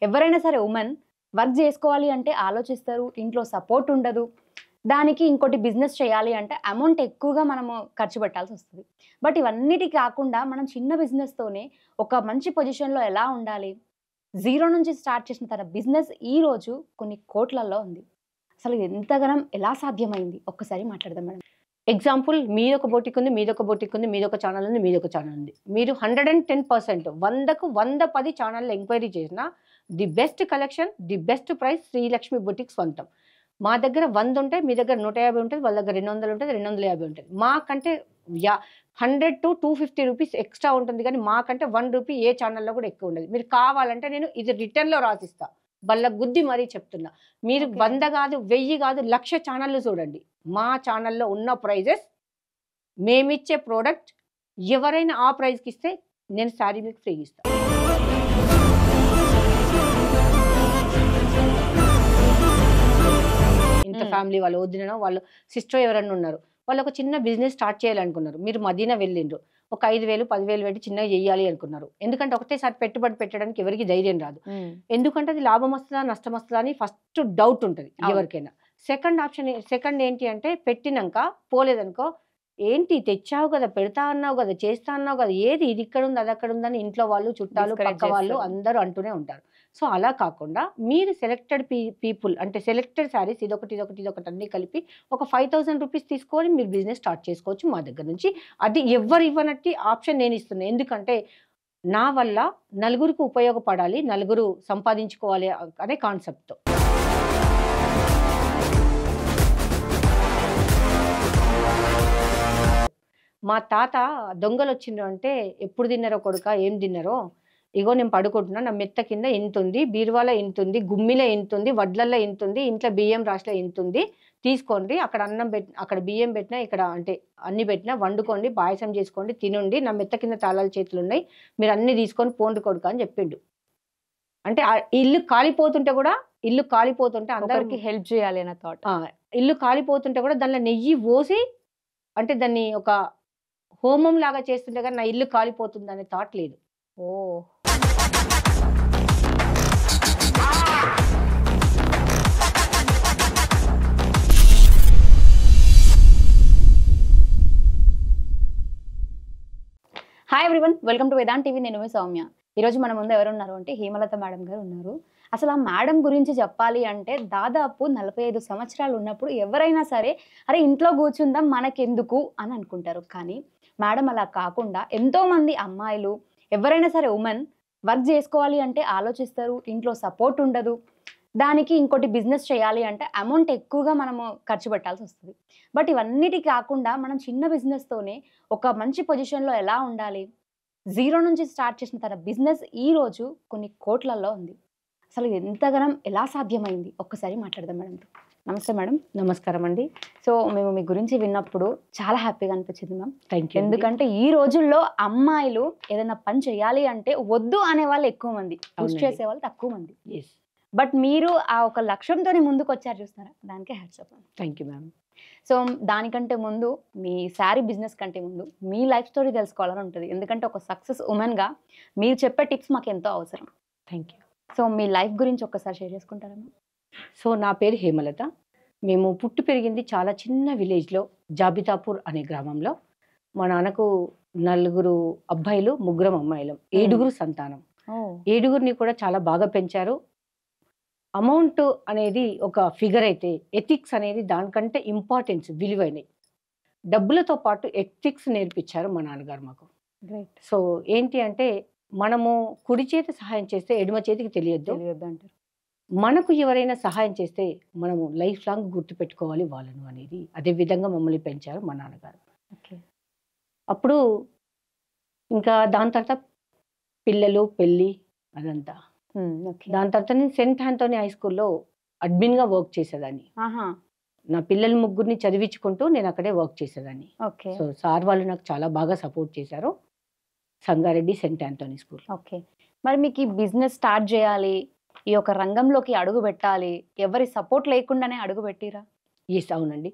ఎవరైనా సరే women work చేసుకోవాలి అంటే ఆలోచిస్తారు. ఇంట్లో సపోర్ట్ ఉండదు. దానికి ఇంకోటి బిజినెస్ చేయాలి అంటే అమౌంట్ ఎక్కువగా మనము ఖర్చు పెట్టాల్సొస్తది. బట్ ఇవన్నిటి కాకుండా మనం చిన్న బిజినెస్‌తోనే ఒక మంచి పొజిషన్‌లో ఎలా ఉండాలి? జీరో నుంచి స్టార్ట్ చేసిన తన బిజినెస్ ఈరోజు కొన్ని కోట్లల్లో ఉంది. అసలు ఎంతగనం ఎలా సాధ్యమైంది? ఒక్కసారి మాట్లాడదాం మేడం. ఎగ్జాంపుల్ మీదొక బొటిక్ ఉంది, మీదొక బొటిక్ ఉంది, మీదొక ఛానల్ ఉంది, మీదొక ఛానల్ ఉంది. మీరు 110% 100కు 110 ఛానల్‌లో ఎంక్వైరీ చేసినా the best collection, the best price Srilakshmi boutique సొంతం. మా దగ్గర 100 ఉంటాయి, మీ దగ్గర 150 ఉంటది, వాళ్ళ దగ్గర 200 ఉంటది, 250 ఉంటది. మాకంటే 100-250 రూపీస్ ఎక్స్ట్రా ఉంటుంది కానీ మాకంటే 1 రూపీ ఏ ఛానల్‌లో కూడా ఎక్కువ ఉండదు. మీరు కావాలంటే నేను ఇది రిటర్న్‌లో రాసిస్తా. బల్ల గుద్ది మరీ చెప్తున్నా. మీరు 100 కాదు, 1000 కాదు, 1,00,000 ఛానల్‌లు చూడండి. మా ఛానల్‌లో ఉన్న ప్రైజెస్, మేమిచ్చే ప్రోడక్ట్ ఎవరైనా ఆ ప్రైస్‌కి ఇస్తే నేను శారీ మీకు ఫ్రీగా ఇస్తా. ఇంత ఫ్యామిలీ వాళ్ళు వదిననో వాళ్ళు సిస్టర్ ఎవరన్నా ఉన్నారు. వాళ్ళు ఒక చిన్న బిజినెస్ స్టార్ట్ చేయాలనుకున్నారు. మీరు మదీనా వెళ్ళిండ్రు. ఒక 5,000, 10,000 పెట్టి చిన్నగా చేయాలి అనుకున్నారు. ఎందుకంటే ఒకటేసారి పెట్టుబడి పెట్టడానికి ఎవరికి ధైర్యం రాదు. ఎందుకంటే అది లాభం వస్తుందా, నష్టం వస్తుందా అని ఫస్ట్ డౌట్ ఉంటుంది ఎవరికైనా. సెకండ్ ఏంటి అంటే పెట్టినాక పోలేదనుకో, ఏంటి తెచ్చావు కదా, పెడతా అన్నావు కదా, చేస్తా అన్నావు కదా, ఏది ఇది ఇక్కడ ఉంది అది అక్కడ ఉందని ఇంట్లో వాళ్ళు, చుట్టాలు, పక్క వాళ్ళు అందరూ అంటూనే ఉంటారు. సో అలా కాకుండా మీరు సెలెక్టెడ్ పీపుల్ అంటే సెలెక్టెడ్ శారీస్ ఇదొకటి అన్ని కలిపి ఒక 5,000 రూపీస్ తీసుకొని మీరు బిజినెస్ స్టార్ట్ చేసుకోవచ్చు మా దగ్గర నుంచి. అది ఎవరు ఇవ్వనట్టి ఆప్షన్ నేను ఇస్తున్నాను. ఎందుకంటే నా వల్ల నలుగురికి ఉపయోగపడాలి, నలుగురు సంపాదించుకోవాలి అనే కాన్సెప్ట్తో. మా తాత దొంగలు వచ్చిండ్రు అంటే ఎప్పుడు తిన్నారో కొడుక, ఏం తిన్నారో, ఇగో నేను పడుకుంటున్నా, నా మెత్త కింద ఇంతుంది, బీరువాలో ఇంతుంది, గుమ్మిలో ఇంతుంది, వడ్లల్లో ఇంతుంది, ఇంట్లో బియ్యం రాశిలో ఇంతుంది, తీసుకోండి, అక్కడ అన్నం అక్కడ బియ్యం పెట్టినా, ఇక్కడ అంటే అన్ని పెట్టినా వండుకోండి, పాయసం చేసుకోండి, తినండి, నా మెత్త కింద తాళాల చేతులు ఉన్నాయి, మీరు అన్ని తీసుకొని పోండి కొడుక అని చెప్పిండు. అంటే ఇల్లు కాలిపోతుంటే అందరికి హెల్ప్ చేయాలి అన్న థాట్. ఇల్లు కాలిపోతుంటే కూడా దానిలో నెయ్యి పోసి అంటే దాన్ని ఒక హోమం లాగా చేస్తుంటే కానీ నా ఇల్లు కాలిపోతుంది అనే థాట్ లేదు. Hi everyone, welcome to Vedant TV. నేను మీ సౌమ్య. ఈరోజు మన ముందు ఎవరు ఉన్నారు అంటే హేమలత మేడం గారు ఉన్నారు. అసలు ఆ మేడం గురించి చెప్పాలి అంటే దాదాపు 45 సంవత్సరాలు ఉన్నప్పుడు ఎవరైనా సరే అరే ఇంట్లో కూర్చుందాం మనకెందుకు అని అనుకుంటారు. కానీ మేడం అలా కాకుండా ఎంతోమంది అమ్మాయిలు ఎవరైనా సరే ఉమెన్ వర్క్ చేసుకోవాలి అంటే ఆలోచిస్తారు. ఇంట్లో సపోర్ట్ ఉండదు. దానికి ఇంకోటి బిజినెస్ చేయాలి అంటే అమౌంట్ ఎక్కువగా మనము ఖర్చు పెట్టాల్సి వస్తుంది. బట్ ఇవన్నిటి కాకుండా మనం చిన్న బిజినెస్తోనే ఒక మంచి పొజిషన్లో ఎలా ఉండాలి, జీరో నుంచి స్టార్ట్ చేసిన తన బిజినెస్ ఈరోజు కొన్ని కోట్లల్లో ఉంది. అసలు ఎంతగనం ఎలా సాధ్యమైంది? ఒక్కసారి మాట్లాడదాం మేడంతో. నమస్తే మేడం. నమస్కారం అండి. సో మేము మీ గురించి విన్నప్పుడు చాలా హ్యాపీగా అనిపించింది మ్యామ్. Thank you. ఎందుకంటే ఈ రోజుల్లో అమ్మాయిలు ఏదైనా పని చేయాలి అంటే వద్దు అనే వాళ్ళు ఎక్కువ మంది, పుష్ చేసే వాళ్ళు తక్కువ మంది. బట్ మీరు ఆ ఒక లక్ష్యంతోనే ముందుకు వచ్చారు చూస్తున్నారా, దానికే hats off. Thank you ma'am. So దానికంటే ముందు మీ శారీ బిజినెస్ కంటే ముందు మీ లైఫ్ స్టోరీ తెలుసుకోవాలని ఉంటుంది. ఎందుకంటే ఒక సక్సెస్ ఉమెన్గా మీరు చెప్పే టిప్స్ మాకు ఎంతో అవసరం. Thank you. So me life గురించి ఒక్కసారి షేర్ చేసుకుంటారా? సో నా పేరు హేమలత. మేము పుట్టి పెరిగింది చాలా చిన్న విలేజ్లో, జాబితాపూర్ అనే గ్రామంలో. మా నాన్నకు 4 అబ్బాయిలు, 3 అమ్మాయిలు, 7 సంతానం. 7 కూడా చాలా బాగా పెంచారు. అమౌంట్ అనేది ఒక ఫిగర్ అయితే ఎథిక్స్ అనేది దానికంటే ఇంపార్టెన్స్ విలువైనవి. డబ్బులతో పాటు ఎథిక్స్ నేర్పించారు మా నాన్నగారు మాకు. సో ఏంటి అంటే మనము కుడి చేతి సహాయం చేస్తే ఎడమ చేతికి తెలియద్దు అంటారు. మనకు ఎవరైనా సహాయం చేస్తే మనము లైఫ్ లాంగ్ గుర్తుపెట్టుకోవాలి వాళ్ళను అనేది. అదే విధంగా మమ్మల్ని పెంచారు మా నాన్నగారు. అప్పుడు ఇంకా దాని తర్వాత పిల్లలు, పెళ్ళి అదంతా. దాని తర్వాత నేను సెయింట్ ఆంథోనీ హై స్కూల్లో అడ్మిన్గా వర్క్ చేసేదాన్ని. నా పిల్లలు 3 చదివించుకుంటూ నేను అక్కడే వర్క్ చేసేదాన్ని. సో సార్ వాళ్ళు నాకు చాలా బాగా సపోర్ట్ చేశారు. Sangareddy Saint Anthony school. Okay. మరి మీకు ఈ బిజినెస్ స్టార్ట్ చేయాలి, ఈ యొక్క రంగంలోకి అడుగు పెట్టాలి, ఎవరి సపోర్ట్ లేకుండానే అడుగు పెట్టిరా? ఎస్, అవునండి.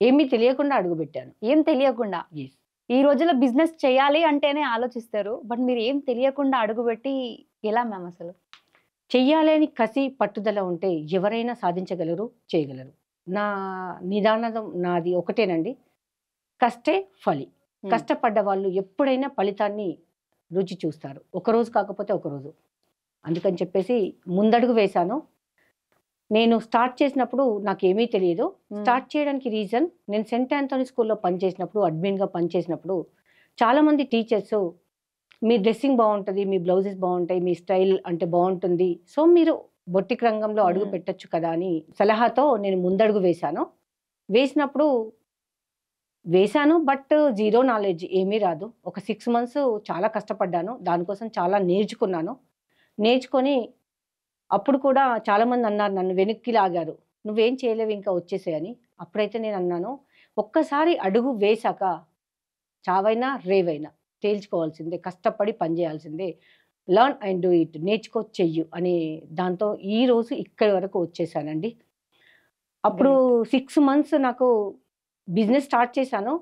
ఏమీ తెలియకుండా అడుగు పెట్టాను. ఏం తెలియకుండా? ఎస్. ఈ రోజుల్లో బిజినెస్ చేయాలి అంటేనే ఆలోచిస్తారు. బట్ మీరు ఏం తెలియకుండా అడుగుపెట్టి ఎలా మ్యామ్ అసలు? చెయ్యాలని కసి పట్టుదల ఉంటే ఎవరైనా సాధించగలరు, చేయగలరు. నా నిదానం నాది ఒకటేనండి. కష్టే ఫలి. కష్టపడ్డ వాళ్ళు ఎప్పుడైనా ఫలితాన్ని రుచి చూస్తారు. ఒకరోజు కాకపోతే ఒకరోజు. అందుకని చెప్పేసి ముందడుగు వేశాను. నేను స్టార్ట్ చేసినప్పుడు నాకేమీ తెలియదు. స్టార్ట్ చేయడానికి రీజన్, నేను సెయింట్ ఆంథోనీ స్కూల్‌లో పనిచేసినప్పుడు, అడ్మిన్‌గా పనిచేసినప్పుడు చాలామంది టీచర్సు మీ డ్రెస్సింగ్ బాగుంటది, మీ బ్లౌజెస్ బాగుంటాయి, మీ స్టైల్ అంటే బాగుంటుంది. సో, మీరు బొటిక్ రంగంలో అడుగు పెట్టొచ్చు కదా అని సలహాతో నేను ముందడుగు వేశాను. వేసినప్పుడు వేశాను. బట్ జీరో నాలెడ్జ్, ఏమీ రాదు. ఒక 6 మంత్స్ చాలా కష్టపడ్డాను. దానికోసం చాలా నేర్చుకున్నాను. నేర్చుకొని అప్పుడు కూడా చాలామంది అన్నారు, నన్ను వెనక్కి లాగారు. "నువ్వేం చేయలేవు, ఇంకా వచ్చేసేయ్" అని. అప్పుడైతే నేను అన్నాను, ఒక్కసారి అడుగు వేశాక చావైనా, రేవైనా తేల్చుకోవాల్సిందే. కష్టపడి పని చేయాల్సిందే. Learn and do it. నేర్చుకో, చెయ్యు అని దాంతో ఈరోజు ఇక్కడి వరకు వచ్చేసానండి. అప్పుడు 6 మంత్స్ నాకు బిజినెస్ స్టార్ట్ చేశాను.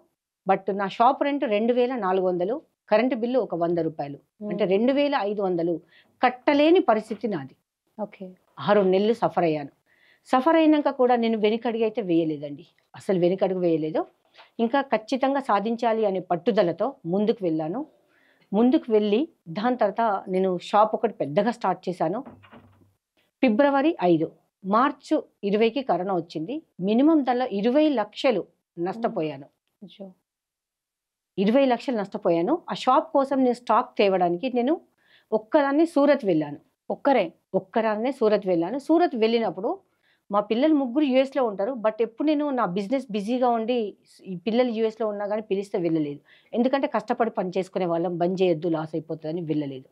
బట్ నా షాప్ రెంట్ 2400, కరెంట్ బిల్లు ఒక ₹100. అంటే 2500 కట్టలేని పరిస్థితి నాది. ఓకే. 6 నెలలు సఫర్ అయ్యాను. సఫర్ అయినాక కూడా నేను వెనకడుగు అయితే వేయలేదండి. అసలు వెనకడుగు వేయలేదు. ఇంకా ఖచ్చితంగా సాధించాలి అనే పట్టుదలతో ముందుకు వెళ్ళాను. ముందుకు వెళ్ళి దాని తర్వాత నేను షాప్ ఒకటి పెద్దగా స్టార్ట్ చేశాను. ఫిబ్రవరి 5, మార్చు 20కి కరోనా వచ్చింది. మినిమం దానిలో 20 లక్షలు నష్టపోయాను. 20 లక్షలు నష్టపోయాను. ఆ షాప్ కోసం నేను స్టాక్ తేవడానికి నేను ఒక్కదాన్ని సూరత్ వెళ్ళాను. ఒక్కదాన్నే సూరత్ వెళ్ళాను. సూరత్ వెళ్ళినప్పుడు మా పిల్లలు ముగ్గురు యూఎస్‌లో ఉంటారు. బట్ ఎప్పుడు నేను నా బిజినెస్ బిజీగా ఉండి ఈ పిల్లలు యూఎస్‌లో ఉన్నా గానీ పిలిస్తే వెళ్ళలేదు. ఎందుకంటే కష్టపడి పని చేసుకునే వాళ్ళం, బంద్ చేయొద్దు లాస్ అయిపోతదని వెళ్ళలేదు.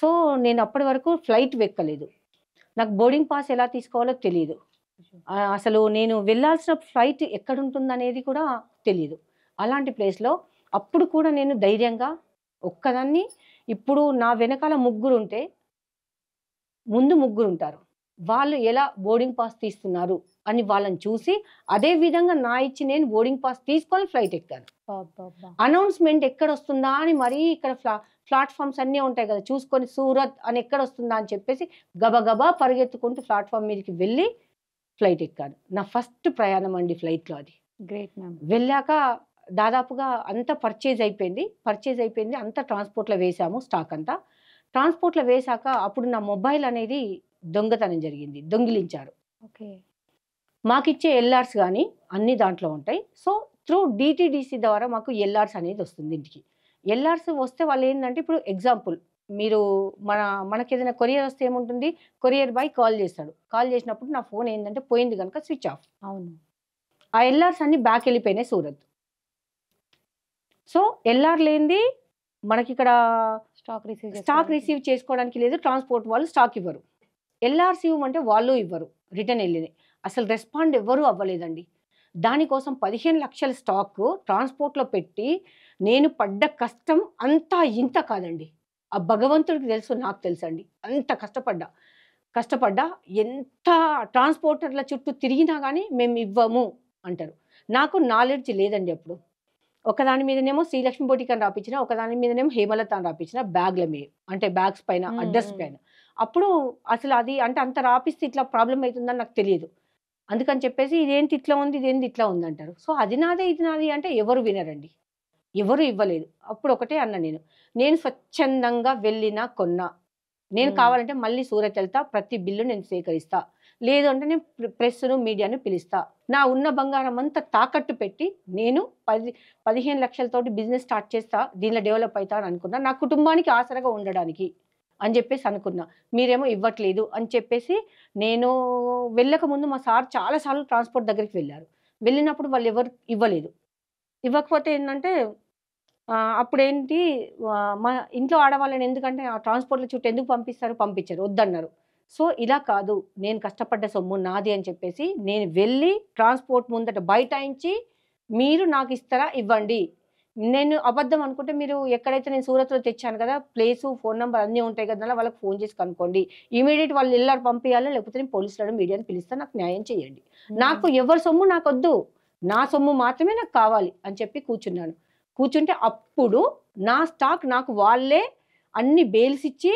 సో, నేను అప్పటి వరకు ఫ్లైట్ ఎక్కలేదు. నాకు బోర్డింగ్ పాస్ ఎలా తీసుకోవాలో తెలీదు. అసలు నేను వెళ్ళాల్సిన ఫ్లైట్ ఎక్కడుంటుందనేది కూడా తెలీదు. అలాంటి ప్లేస్‌లో అప్పుడు కూడా నేను ధైర్యంగా ఒక్కదాన్ని, ఇప్పుడు నా వెనకాల ముగ్గురుంటే ముందు ముగ్గురుంటారు. వాళ్ళు ఎలా బోర్డింగ్ పాస్ తీస్తున్నారు అని వాళ్ళని చూసి, అదే విధంగా నా ఇచ్చి నేను బోర్డింగ్ పాస్ తీసుకొని ఫ్లైట్ ఎక్కాను. అనౌన్స్‌మెంట్ ఎక్కడొస్తుందా అని మరీ ఇక్కడ ప్లాట్‌ఫామ్స్ అన్నీ ఉంటాయి కదా! చూసుకొని సూరత్ అని ఎక్కడొస్తుందా అని చెప్పేసి గబగబా పరిగెత్తుకుంటూ ప్లాట్‌ఫామ్ మీదకి వెళ్ళి ఫ్లైట్ ఎక్కాను. నా ఫస్ట్ ప్రయాణం అండి ఫ్లైట్‌లో అది. Great ma'am. వెళ్ళాక దాదాపుగా అంతా పర్చేజ్ అయిపోయింది. అంతా ట్రాన్స్‌పోర్ట్‌లో వేశాము స్టాక్ అంతా. ట్రాన్స్‌పోర్ట్‌లో వేశాక అప్పుడు నా మొబైల్ అనేది దొంగతనం జరిగింది. దొంగిలించారు. ఓకే. మాకిచ్చే ఎల్ఆర్స్ గానీ అన్నీ దాంట్లో ఉంటాయి. సో, త్రూ డీటీడీసీ ద్వారా మాకు ఎల్ఆర్స్ అనేది వస్తుంది ఇంటికి. ఎల్ఆర్స్ వస్తే వాళ్ళేందంటే, ఇప్పుడు ఎగ్జాంపుల్ మీరు మనకేదైనా కొరియర్ వస్తే ఏముంటుంది, కొరియర్ బాయ్ కాల్ చేస్తాడు. కాల్ చేసినప్పుడు నా ఫోన్ ఏందంటే పోయింది గనుక స్విచ్ ఆఫ్. అవును. ఆ ఎల్ఆర్స్ అన్నీ బ్యాక్ ఎళ్ళిపోయినాయి సూరత్. సో, ఎల్ఆర్ లేనిది మనకిక్కడ స్టాక్ రిసీవ్ చేసుకోవడానికి లేదు. ట్రాన్స్‌పోర్ట్ వాళ్ళు స్టాక్ ఇవ్వరు. ఎల్ఆర్స్ ఇవ్వమంటే వాళ్ళు ఇవ్వరు. రిటర్న్ ఎళ్ళినాయి. అసలు రెస్పాండ్ ఎవ్వరూ అవ్వలేదండి. దానికోసం 15 లక్షల స్టాకు ట్రాన్స్‌పోర్ట్‌లో పెట్టి నేను పడ్డ కష్టం అంతా ఇంత కాదండి. ఆ భగవంతుడికి తెలుసు, నాకు తెలుసండి. అంత కష్టపడ్డా ఎంత ట్రాన్స్‌పోర్టర్ల చుట్టూ తిరిగినా గానీ మేమివ్వము అంటారు. నాకు నాలెడ్జ్ లేదండి అప్పుడు. ఒకదాని మీదనేమో శ్రీలక్ష్మి బొటిక్ అని రాపిచ్చిన, ఒకదాని మీదనేమో హేమలత అని రాపిచ్చిన బ్యాగ్‌ల మీద. అంటే బ్యాగ్స్ పైన, అడ్రస్ పైన. అప్పుడు అసలు అది అంటే అంత రాపిస్తే ఇట్లా ప్రాబ్లమ్ అయితుందని నాకు తెలీదు. అందుకని చెప్పేసి ఇదేంటి ఇట్లా ఉంది, ఇదేంటి ఇట్లా ఉందంటారు. సో, అది నాదే, ఇది నాది అంటే ఎవరు వినరండి. ఎవరు ఇవ్వలేదు. అప్పుడు ఒకటే అన్నా నేను. నేను స్వచ్ఛందంగా వెళ్ళినా, కొన్నా. నేను కావాలంటే మళ్ళీ సూరత్ ఎళ్తా. ప్రతి బిల్లు నేను సేకరిస్తా. లేదు అంటే నేను ప్రెస్‌ను, మీడియాను పిలుస్తా. నా ఉన్న బంగారం అంతా తాకట్టు పెట్టి నేను 15 లక్షలతోటి బిజినెస్ స్టార్ట్ చేస్తా. దీనిలో డెవలప్ అయితా అని అనుకున్నా. నా కుటుంబానికి ఆసరాగా ఉండడానికి అని చెప్పేసి అనుకున్నా. మీరేమో ఇవ్వట్లేదు అని చెప్పేసి నేను వెళ్ళకముందు మా సార్ చాలా సార్లు ట్రాన్స్‌పోర్ట్ దగ్గరికి వెళ్లారు. వెళ్ళినప్పుడు వాళ్ళెవరు ఇవ్వలేదు. ఇవ్వకపోతే ఏందంటే అప్పుడేంటి మా ఇంట్లో ఆడవాళ్ళని ఎందుకంటే ఆ ట్రాన్స్‌పోర్ట్‌ల చుట్టూ ఎందుకు పంపిస్తారు? పంపించరు. వద్దన్నారు. సో, ఇలా కాదు, నేను కష్టపడ్డ సొమ్ము నాది అని చెప్పేసి నేను వెళ్ళి ట్రాన్స్‌పోర్ట్ ముందట బైఠాయించి మీరు నాకిస్తారా? ఇవ్వండి. నేను అబద్ధం అనుకుంటే మీరు ఎక్కడైతే నేను సూరత్‌లో తెచ్చాను కదా! ప్లేసు, ఫోన్ నంబర్ అన్నీ ఉంటాయి కదా! వాళ్ళకి ఫోన్ చేసి కనుక్కోండి. ఇమ్మీడియేట్ వాళ్ళు ఎల్లారు పంపియాలా? లేకపోతే నేను పోలీసులను, మీడియాని పిలుస్తా. నాకు న్యాయం చేయండి. నాకు ఎవరి సొమ్ము నాకొద్దు. నా సొమ్ము మాత్రమే నాకు కావాలి అని చెప్పి కూర్చున్నాను. కూర్చుంటే అప్పుడు నా స్టాక్ నాకు వాళ్ళే అన్ని బెయిల్స్ ఇచ్చి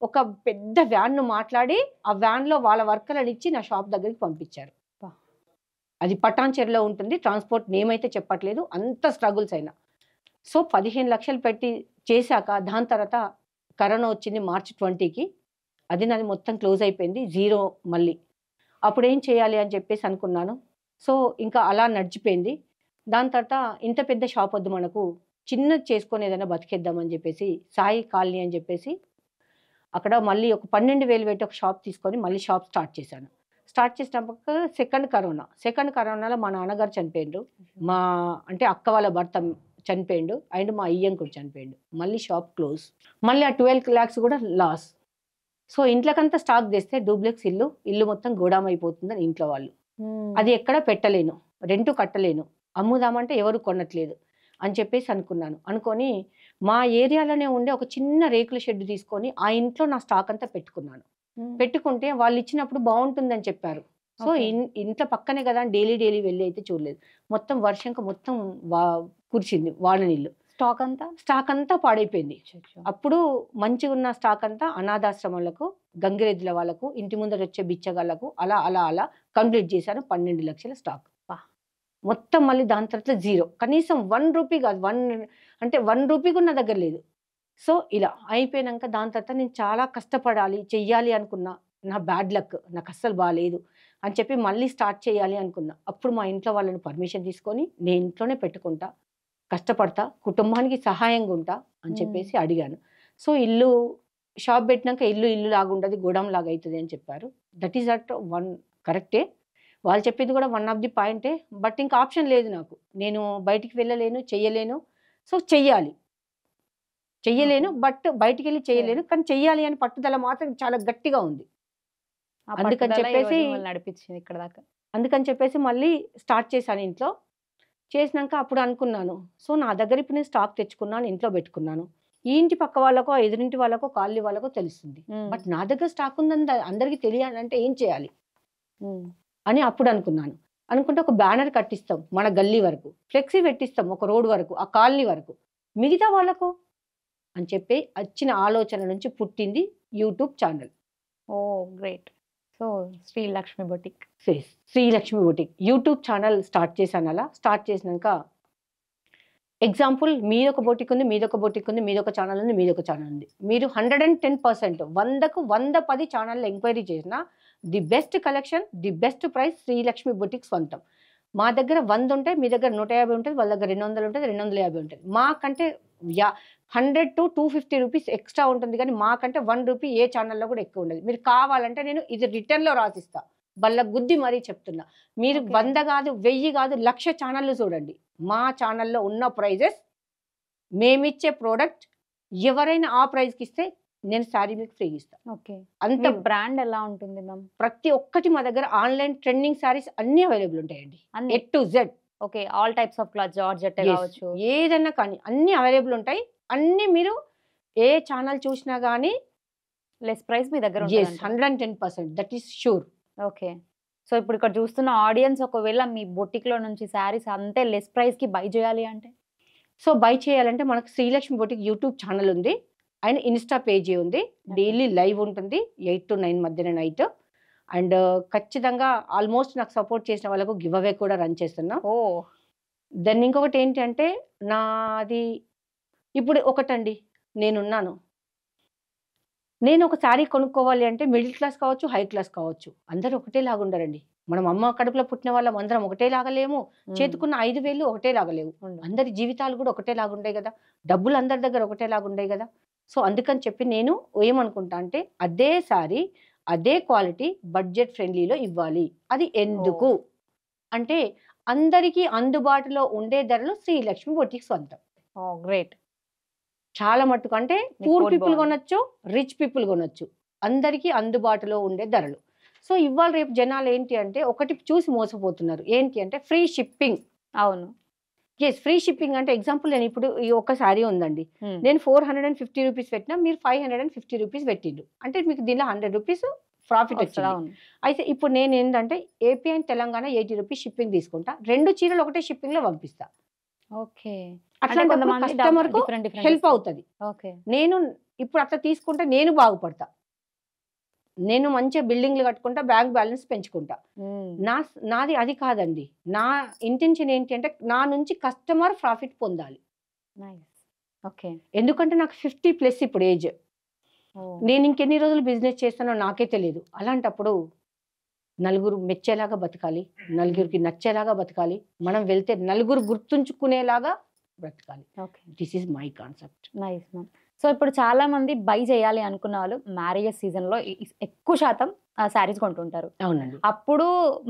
ఒక పెద్ద వ్యాన్ను మాట్లాడి ఆ వ్యాన్లో వాళ్ళ వర్కర్లను ఇచ్చి నా షాప్ దగ్గరికి పంపించారు. అది పటాన్చెరులో ఉంటుంది. ట్రాన్స్పోర్ట్ నేమ్ అయితే చెప్పట్లేదు. అంత స్ట్రగుల్స్ అయినా. సో 15 లక్షలు పెట్టి చేశాక దాని తర్వాత కరోనా వచ్చింది మార్చి 20కి. అది నాది మొత్తం క్లోజ్ అయిపోయింది. జీరో మళ్ళీ. అప్పుడేం చేయాలి అని చెప్పేసి అనుకున్నాను. సో ఇంకా అలా నడిచిపోయింది. దాని తర్వాత ఇంత పెద్ద షాప్ వద్దు మనకు, చిన్నది చేసుకొని ఏదైనా బతికేద్దామని చెప్పేసి సాయి కాలనీ అని చెప్పేసి అక్కడ మళ్ళీ ఒక 12,000 పెట్టి ఒక షాప్ తీసుకొని మళ్ళీ షాప్ స్టార్ట్ చేశాను. స్టార్ట్ చేసినప్పుడు సెకండ్ కరోనాలో మా నాన్నగారు చనిపోయిండు. మా అంటే అక్క వాళ్ళ భర్త చనిపోయిండు. అండ్ మా అయ్యం కూడా చనిపోయిండు. మళ్ళీ షాప్ క్లోజ్. మళ్ళీ ఆ 12 lakhs కూడా లాస్. సో ఇంట్లోకంతా స్టాక్ తెస్తే డూప్లెక్స్ ఇల్లు మొత్తం గోడాం అయిపోతుందని ఇంట్లో వాళ్ళు. అది ఎక్కడ పెట్టలేను, రెంట్ కట్టలేను, అమ్ముదామంటే ఎవరు కొనట్లేదు అని చెప్పేసి అనుకున్నాను. అనుకొని మా ఏరియాలోనే ఉండే ఒక చిన్న రేకుల షెడ్ తీసుకొని ఆ ఇంట్లో నా స్టాక్ అంతా పెట్టుకున్నాను. పెట్టుకుంటే వాళ్ళు ఇచ్చినప్పుడు బాగుంటుందని చెప్పారు. సో ఇంట్లో పక్కనే కదా డైలీ వెళ్ళి అయితే చూడలేదు. మొత్తం వర్షంకి మొత్తం కురిసింది వాన నీళ్ళు. స్టాక్ అంతా పాడైపోయింది. అప్పుడు మంచిగా ఉన్న స్టాక్ అంతా అనాథాశ్రమాలకు, గంగిరెద్దుల వాళ్ళకు, ఇంటి ముందర వచ్చే బిచ్చగాళ్ళకు అలా అలా అలా కంప్లీట్ చేశాను. 12 లక్షల స్టాక్ మొత్తం. మళ్ళీ దాని తర్వాత జీరో. కనీసం 1 రూపీ కాదు, 1 రూపీ కూడా నా దగ్గర లేదు. సో ఇలా అయిపోయినాక దాని తర్వాత నేను చాలా కష్టపడాలి, చెయ్యాలి అనుకున్నా. నా బ్యాడ్ లక్, నాకు అస్సలు బాగాలేదు అని చెప్పి మళ్ళీ స్టార్ట్ చేయాలి అనుకున్నా. అప్పుడు మా ఇంట్లో వాళ్ళని పర్మిషన్ తీసుకొని నేను ఇంట్లోనే పెట్టుకుంటా, కష్టపడతా, కుటుంబానికి సహాయంగా ఉంటా అని చెప్పేసి అడిగాను. సో షాప్ పెట్టినాక ఇల్లు లాగా ఉండదు, గోడం లాగా అవుతుంది అని చెప్పారు. దట్ ఈస్ కరెక్టే. వాళ్ళు చెప్పింది కూడా వన్ ఆఫ్ ది పాయింటే. బట్ ఇంకా ఆప్షన్ లేదు నాకు. నేను బయటికి వెళ్ళలేను, చెయ్యలేను. సో చెయ్యలేను బట్ బయటికి వెళ్ళి చేయలేను. కానీ చెయ్యాలి అని పట్టుదల మాత్రం చాలా గట్టిగా ఉంది. అందుకని చెప్పేసి మళ్ళీ స్టార్ట్ చేశాను ఇంట్లో. చేసినాక అప్పుడు అనుకున్నాను, సో నా దగ్గర ఇప్పుడు నేను స్టాక్ తెచ్చుకున్నాను, ఇంట్లో పెట్టుకున్నాను. ఈ ఇంటి పక్క వాళ్ళకో, ఎదురింటి వాళ్ళకో, కాలనీ వాళ్ళకో తెలుస్తుంది. బట్ నా దగ్గర స్టాక్ ఉందని అందరికీ తెలియాలంటే ఏం చేయాలి అని అప్పుడు అనుకున్నాను. అనుకుంటే ఒక బ్యానర్ కట్టిస్తాం మన గల్లీ వరకు, ఫ్లెక్సీ పెట్టిస్తాం ఒక రోడ్ వరకు, ఆ కాలనీ వరకు, మిగతా వాళ్ళకు అని చెప్పి వచ్చిన ఆలోచన నుంచి పుట్టింది YouTube channel. Oh great. So Srilakshmi boutique YouTube channel start చేశాను. అలా స్టార్ట్ చేసినాక ఎగ్జాంపుల్ మీదొక బొటిక్ ఉంది, మీదొక ఛానల్ ఉంది, మీదొక ఛానల్ ఉంది. మీరు 110% 100కు 110 ఛానల్ ఎంక్వైరీ చేసినా the best collection, the best price Srilakshmi boutique సొంతం. మా దగ్గర 100 ఉంటాయి, మీ దగ్గర 150 ఉంటుంది, వాళ్ళ దగ్గర 200 ఉంటుంది, 250 ఉంటుంది. మాకంటే 100 to 250 రూపీస్ ఎక్స్ట్రా ఉంటుంది. కానీ మాకంటే 1 రూపీ ఏ ఛానల్లో కూడా ఎక్కువ ఉండదు. మీరు కావాలంటే నేను ఇది రిటర్న్లో రాసిస్తా, బల్ల గుద్ది మరీ చెప్తున్నా. మీరు 100 కాదు, 1000 కాదు, 1,00,000 ఛానళ్ళు చూడండి. మా ఛానల్లో ఉన్న ప్రైజెస్, మేమిచ్చే ప్రోడక్ట్ ఎవరైనా ఆ ప్రైస్కి ఇస్తే నేను శారీ మీకు ఫ్రీ ఇస్తాను. ఓకే. అంత బ్రాండ్ ఎలా ఉంటుంది మ్యామ్? ప్రతి ఒక్కటి మా దగ్గర ఆన్లైన్ ట్రెండింగ్ శారీస్ అన్ని అవైలబుల్ ఉంటాయండి, A to Z. Okay. All types of cloth, georgette కావచ్చు, ఏదైనా కానీ అన్ని అవైలబుల్ ఉంటాయి. అన్ని మీరు ఏ ఛానల్ చూసినా కానీ లెస్ ప్రైస్ మీ దగ్గర ఉంటుంది. 110%, that is sure. Okay. So ఇప్పుడు ఇక్కడ చూస్తున్న ఆడియన్స్ ఒకవేళ మీ బొటిక్లో నుంచి శారీస్ అంతే లెస్ ప్రైస్కి బై చేయాలి అంటే, సో బై చేయాలంటే మనకు శ్రీలక్ష్మి బొటిక్ యూట్యూబ్ ఛానల్ ఉంది, అండ్ ఇన్స్టా పేజీ ఉంది. డైలీ లైవ్ ఉంటుంది 8 to 9 మధ్యన నైట్. అండ్ ఖచ్చితంగా ఆల్మోస్ట్ నాకు సపోర్ట్ చేసిన వాళ్ళకు గివ్ అవే కూడా రన్ చేస్తున్నా. దెన్ ఇంకొకటి ఏంటంటే నాది ఇప్పుడు ఒకటండి, నేను ఒక శారీ కొనుక్కోవాలి అంటే మిడిల్ క్లాస్ కావచ్చు, హై క్లాస్ కావచ్చు, అందరూ ఒకటేలాగా ఉండరండి. మనం అమ్మ కడుపులో పుట్టిన వాళ్ళం అందరం ఒకటేలాగా లేము, చేతుకున్న 5,000 ఒకటేలాగా లేవు. అందరి జీవితాలు కూడా ఒకటేలాగా ఉంటాయి కదా, డబ్బులు అందరి దగ్గర ఒకటేలాగా ఉంటాయి కదా. సో అందుకని చెప్పి నేను ఏమనుకుంటా అంటే అదే శారీ, అదే క్వాలిటీ, బడ్జెట్ ఫ్రెండ్లీలో ఇవ్వాలి. అది ఎందుకు అంటే అందరికీ అందుబాటులో ఉండే ధరలు శ్రీలక్ష్మి బొటిక్ సొంతం. గ్రేట్. చాలా మట్టుకు అంటే పూర్ పీపుల్ కొనొచ్చు, రిచ్ పీపుల్ కొనొచ్చు, అందరికీ అందుబాటులో ఉండే ధరలు. సో ఇవాళ రేపు జనాలు ఏంటి అంటే ఒకటి చూసి మోసపోతున్నారు. ఏంటి అంటే ఫ్రీ షిప్పింగ్. అవును, ఫ్రీ షిప్పింగ్ అంటే ఎగ్జాంపుల్ నేను ఇప్పుడు ఈ ఒక్క శారీ ఉందండి, నేను 450 రూపీస్ పెట్టినా, మీరు 550 రూపీస్ పెట్టిండు అంటే మీకు దీనిలో 100 రూపీస్ ప్రాఫిట్ వచ్చింది. అయితే ఇప్పుడు నేను ఏంటంటే AP and Telangana 80 rupees shipping తీసుకుంటా, 2 చీరలు ఒకటే షిప్పింగ్ లో పంపిస్తా. ఓకే. అట్లా కస్టమర్ కు హెల్ప్ అవుతుంది. నేను ఇప్పుడు అట్లా తీసుకుంటే నేను బాగుపడతా, నేను మంచిగా బిల్డింగ్లు కట్టుకుంటా, బ్యాంక్ బ్యాలెన్స్ పెంచుకుంటా. నాది అది కాదండి. నా ఇంటెన్షన్ ఏంటి అంటే నా నుంచి కస్టమర్ ప్రాఫిట్ పొందాలి. ఓకే. ఎందుకంటే నాకు 50+ ఇప్పుడు ఏజ్. నేను ఇంకెన్ని రోజులు బిజినెస్ చేస్తానో నాకే తెలియదు. అలాంటప్పుడు నలుగురు మెచ్చేలాగా బతకాలి, నలుగురికి నచ్చేలాగా బతకాలి, మనం వెళ్తే నలుగురు గుర్తుంచుకునేలాగా బ్రతకాలి. Okay. This is my concept. Nice ma'am. So ఇప్పుడు చాలా మంది బై చేయాలి అనుకున్న వాళ్ళు మ్యారేజెస్ సీజన్లో ఎక్కువ శాతం శారీస్ కొంటుంటారు. అవునండి. అప్పుడు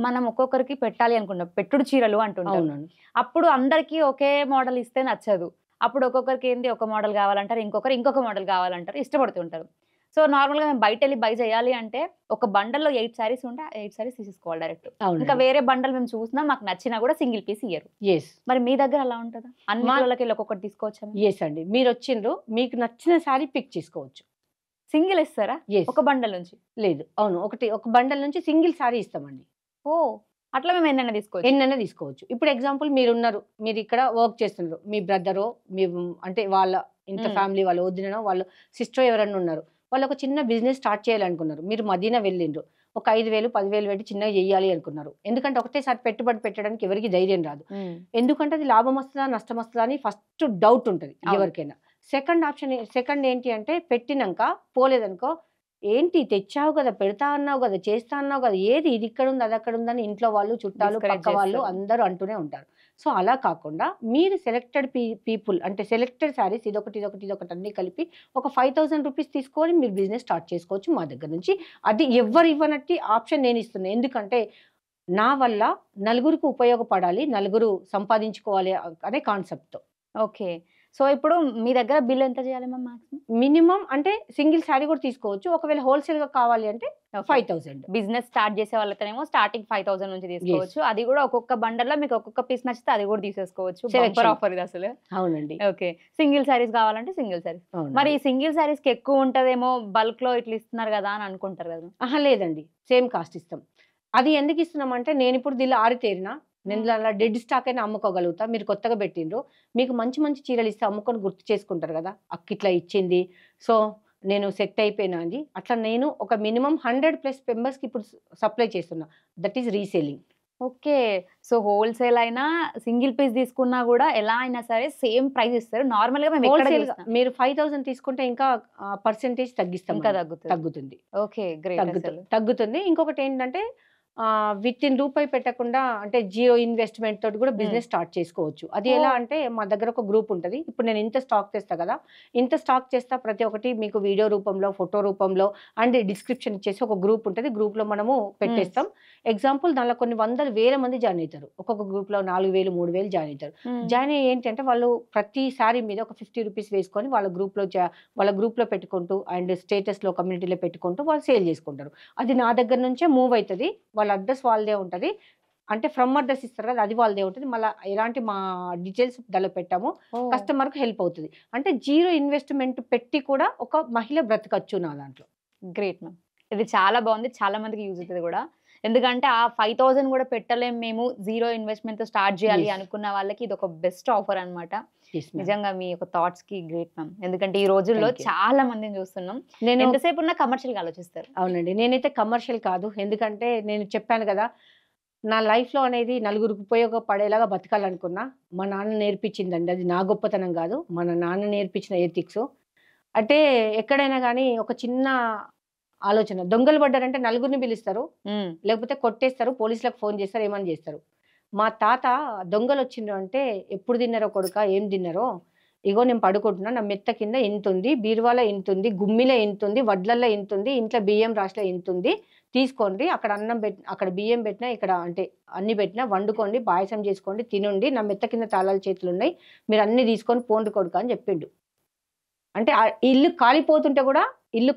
మనం ఒక్కొక్కరికి పెట్టాలి అనుకున్నాం, పెట్టుడు చీరలు అంటుంటారు. అవునండి. అప్పుడు అందరికీ ఒకే మోడల్ ఇస్తే నచ్చదు. అప్పుడు ఒక్కొక్కరికి ఏంది ఒక మోడల్ కావాలంటారు, ఇంకొకరు ఇంకొక మోడల్ కావాలంటారు, ఇష్టపడుతుంటారు. సో నార్మల్గా మేము బయట వెళ్ళి బై చేయాలి అంటే ఒక బండల్లో 8 శారీస్ ఉంటే 8 శారీస్ తీసేసుకోవాలి డైరెక్ట్. ఇంకా అవునండి. వేరే బండల్ మేము చూసినా మాకు నచ్చినా కూడా సింగిల్ పీస్ ఇయ్యరు. ఎస్ మరి మీ దగ్గర అలా ఉంటుందా? అన్ని వాళ్ళకి వెళ్ళి ఒక్కొక్కటి తీసుకోవచ్చా? ఎస్ అండి. మీరు వచ్చిండ్రు, మీకు నచ్చిన శారీ పిక్ చేసుకోవచ్చు. సింగిల్ ఇస్తారా ఎస్ ఒక బండల్ నుంచి? లేదు, అవును, ఒక బండల్ నుంచి సింగిల్ శారీ ఇస్తామండి. ఓ అట్లా మేము ఎన్నైనా తీసుకోవచ్చు? ఎన్నైనా తీసుకోవచ్చు. ఇప్పుడు ఎగ్జాంపుల్ మీరున్నారు, మీరు ఇక్కడ వర్క్ చేస్తున్నారు, మీ బ్రదరో మీ అంటే వాళ్ళ ఇంత ఫ్యామిలీ వాళ్ళ వదినో వాళ్ళ సిస్టర్ ఎవరన్నా ఉన్నారు, వాళ్ళు ఒక చిన్న బిజినెస్ స్టార్ట్ చేయాలనుకున్నారు, మీరు మదీనా వెళ్ళిండ్రు, ఒక 5,000 10,000 పెట్టి చిన్నగా చేయాలి అనుకున్నారు. ఎందుకంటే ఒకటేసారి పెట్టుబడి పెట్టడానికి ఎవరికి ధైర్యం రాదు. ఎందుకంటే అది లాభం వస్తుందా నష్టం వస్తుందా అని ఫస్ట్ డౌట్ ఉంటుంది ఎవరికైనా. సెకండ్ ఏంటి అంటే పెట్టినాక పోలేదనుకో, ఏంటి తెచ్చావు కదా, పెడతా అన్నావు కదా, చేస్తా అన్నావు కదా, ఏది ఇది ఇక్కడ ఉంది అది అక్కడ ఉందని ఇంట్లో వాళ్ళు చుట్టాలు పక్క వాళ్ళు అందరూ అంటూనే ఉంటారు. సో అలా కాకుండా మీరు సెలెక్టెడ్ పీపుల్ అంటే సెలెక్టెడ్ శారీస్ ఇదొకటి అన్ని కలిపి ఒక 5,000 రూపీస్ తీసుకొని మీరు బిజినెస్ స్టార్ట్ చేసుకోవచ్చు మా దగ్గర నుంచి. అది ఎవరు ఇవ్వనట్టి ఆప్షన్ నేను ఇస్తున్నాను. ఎందుకంటే నా వల్ల నలుగురికి ఉపయోగపడాలి, నలుగురు సంపాదించుకోవాలి అనే కాన్సెప్ట్తో. ఓకే. సో ఇప్పుడు మీ దగ్గర బిల్ ఎంత చేయాలి మ్యామ్ మాక్సిమం? మినిమం అంటే సింగిల్ శారీ కూడా తీసుకోవచ్చు, ఒకవేళ హోల్సేల్గా కావాలి అంటే 5,000. బిజినెస్ స్టార్ట్ చేసే వాళ్ళతోనేమో స్టార్టింగ్ 5,000 నుంచి తీసుకోవచ్చు. అది కూడా ఒక్కొక్క బండల్లో మీకు ఒక్కొక్క పీస్ నచ్చితే అది కూడా తీసేసుకోవచ్చు. బంపర్ ఆఫర్ ఇది అసలు. అవునండి. ఓకే. సింగిల్ శారీస్ కావాలంటే సింగిల్ శారీస్. మరి ఈ సింగిల్ శారీస్ కి ఎక్కువ ఉంటదేమో, బల్క్ లో ఇట్లా ఇస్తున్నారు కదా అని అనుకుంటారు కదా? ఆహా లేదండి, సేమ్ కాస్ట్ ఇస్తాం. అది ఎందుకు ఇస్తున్నామంటే నేను ఇప్పుడు దీనిలో ఆరితేరినా, నేను అలా డెడ్ స్టాక్ అయినా అమ్ముకోగలుగుతా. మీరు కొత్తగా పెట్టిండ్రు, మీకు మంచి మంచి చీరలు ఇస్తే అమ్ముకొని గుర్తు చేసుకుంటారు కదా, అక్క ఇట్లా ఇచ్చింది, సో నేను సెట్ అయిపోయినా అండి. అట్లా నేను ఒక మినిమం 100+ మెంబర్స్కి ఇప్పుడు సప్లై చేస్తున్నా. That is reselling. Okay. So wholesale అయినా సింగిల్ పీస్ తీసుకున్నా కూడా ఎలా అయినా సరే సేమ్ ప్రైస్ ఇస్తారు. నార్మల్ గా మేము హోల్సేల్ మీరు 5,000 తీసుకుంటే ఇంకా పర్సెంటేజ్ తగ్గిస్తాం, ఇంకా తగ్గుతుంది. Okay, great. తగ్గుతుంది. ఇంకొకటి ఏంటంటే విత్ ఇన్ రూపాయి పెట్టకుండా అంటే జీరో ఇన్వెస్ట్మెంట్ తోటి కూడా బిజినెస్ స్టార్ట్ చేసుకోవచ్చు. అది ఎలా అంటే మా దగ్గర ఒక గ్రూప్ ఉంటుంది. ఇప్పుడు నేను ఇంత స్టాక్ తెస్తా కదా, ఇంత స్టాక్ చేస్తా, ప్రతి ఒక్కటి మీకు వీడియో రూపంలో ఫోటో రూపంలో అండ్ డిస్క్రిప్షన్ ఇచ్చేసి ఒక గ్రూప్ ఉంటుంది. గ్రూప్ లో మనము పెట్టేస్తాం. ఎగ్జాంపుల్ దానిలో కొన్ని వందల వేల మంది జాయిన్ అవుతారు. ఒక్కొక్క గ్రూప్ లో 4,000 3,000 జాయిన్ అవుతారు. జాయిన్ అయ్యి ఏంటంటే వాళ్ళు ప్రతి సారీ మీద ఒక 50 రూపీస్ వేసుకొని వాళ్ళ గ్రూప్ లో పెట్టుకుంటూ అండ్ స్టేటస్ లో కమ్యూనిటీలో పెట్టుకుంటూ వాళ్ళు సేల్ చేసుకుంటారు. అది నా దగ్గర నుంచే మూవ్ అవుతుంది. వాళ్ళ అడ్రస్ వాళ్ళదే ఉంటుంది, అంటే ఫ్రమ్ అడ్రస్ ఇస్తారు కదా, అది వాళ్ళదే ఉంటుంది. మళ్ళీ ఎలాంటి మా డీటెయిల్స్ దానిలో పెట్టాము, కస్టమర్కి హెల్ప్ అవుతుంది. అంటే జీరో ఇన్వెస్ట్మెంట్ పెట్టి కూడా ఒక మహిళ బ్రతకచ్చు నా దాంట్లో. గ్రేట్ మ్యామ్, ఇది చాలా బాగుంది, చాలా మందికి యూజ్ అవుతుంది కూడా. ఎందుకంటే ఆ 5,000 కూడా పెట్టలేము మేము, జీరో ఇన్వెస్ట్మెంట్ తో స్టార్ట్ చేయాలి అనుకున్న వాళ్ళకి ఇది ఒక బెస్ట్ ఆఫర్ అన్నమాట. నిజంగా మీ యొక్క థాట్స్ కి గ్రేట్ మ్యామ్. ఎందుకంటే ఈ రోజుల్లో చాలా మందిని చూస్తున్నాం, నేను ఎంతసేపు ఉన్నా కమర్షియల్ గా ఆలోచిస్తారు. అవునండి, నేనైతే కమర్షియల్ కాదు. ఎందుకంటే నేను చెప్పాను కదా, నా లైఫ్లో అనేది నలుగురికి ఉపయోగపడేలాగా బతకాలనుకున్నా. మా నాన్న నేర్పించిందండి, అది నా గొప్పతనం కాదు, మన నాన్న నేర్పించిన ఎథిక్స్. అంటే ఎక్కడైనా కానీ ఒక చిన్న ఆలోచన, దొంగలు పడ్డారంటే నలుగురిని పిలుస్తారు, లేకపోతే కొట్టేస్తారు, పోలీసులకు ఫోన్ చేస్తారు, ఏమని చేస్తారు. మా తాత దొంగలు వచ్చిండ్రు అంటే ఎప్పుడు తిన్నారో కొడుక, ఏం తిన్నారో, ఇగో నేను పడుకుంటున్నా, నా మెత్త కింద ఇంతుంది, బీరువాలో ఇంతుంది, గుమ్మిలో ఇంతుంది, వడ్లల్లో ఇంతుంది, ఇంట్లో బియ్యం రాశిలో ఇంతుంది, తీసుకోండి, అక్కడ అన్నం అక్కడ బియ్యం పెట్టినా, ఇక్కడ అంటే అన్ని పెట్టినా వండుకోండి, పాయసం చేసుకోండి, తినండి, నా మెత్త కింద తాళాల చేతులు ఉన్నాయి, మీరు అన్ని తీసుకొని పోండి కొడుక అని చెప్పిండు. అంటే ఇల్లు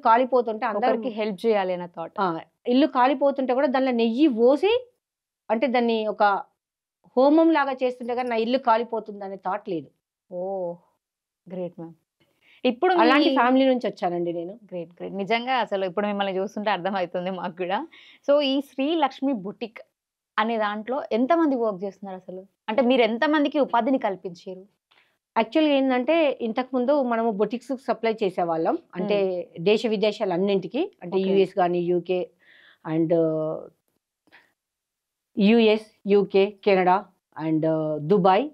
కాలిపోతుంటే అందరికి హెల్ప్ చేయాలి అన్న థాట్. ఇల్లు కాలిపోతుంటే కూడా దానిలో నెయ్యి పోసి అంటే దాన్ని ఒక హోమం లాగా చేస్తుంటే కానీ నా ఇల్లు కాలిపోతుంది అనే థాట్ లేదు. ఓ గ్రేట్ మ్యామ్. ఇప్పుడు అలాంటి ఫ్యామిలీ నుంచి వచ్చానండి నేను. గ్రేట్. నిజంగా అసలు ఇప్పుడు మిమ్మల్ని చూస్తుంటే అర్థమవుతుంది మాకు కూడా. సో ఈ శ్రీ లక్ష్మి బుటిక్ అనే దాంట్లో ఎంతమంది వర్క్ చేస్తున్నారు అసలు? అంటే మీరు ఎంతమందికి ఉపాధిని కల్పించారు? యాక్చువల్గా ఏంటంటే ఇంతకుముందు మనము బొటిక్స్ సప్లై చేసేవాళ్ళం. అంటే దేశ విదేశాలు అన్నింటికి, అంటే Okay. యుఎస్ కానీ, UK and US, UK, Canada and Dubai,